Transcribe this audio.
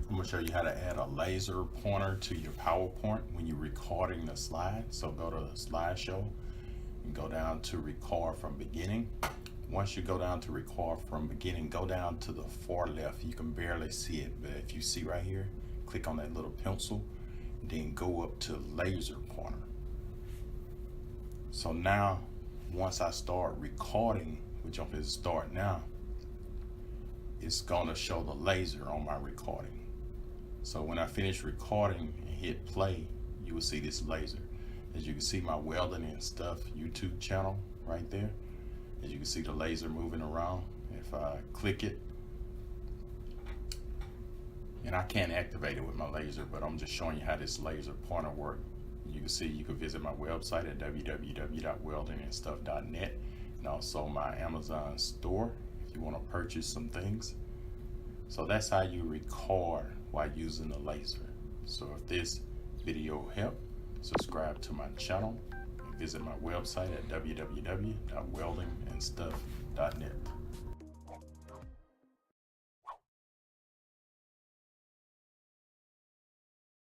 I'm gonna show you how to add a laser pointer to your PowerPoint when you're recording the slide. So go to the slideshow and go down to record from beginning. Once you go down to record from beginning, go down to the far left. You can barely see it, but if you see right here, click on that little pencil, then go up to laser pointer. So now, once I start recording, which I'm going to start now, it's going to show the laser on my recording. So when I finish recording and hit play, you will see this laser. As you can see, my welding and stuff YouTube channel right there. As you can see the laser moving around. If I click it, and I can't activate it with my laser, but I'm just showing you how this laser pointer works. You can see, you can visit my website at www.weldingandstuff.net, and also my Amazon store if you want to purchase some things. So that's how you record while using the laser. So if this video helped, subscribe to my channel and visit my website at www.weldingandstuff.net.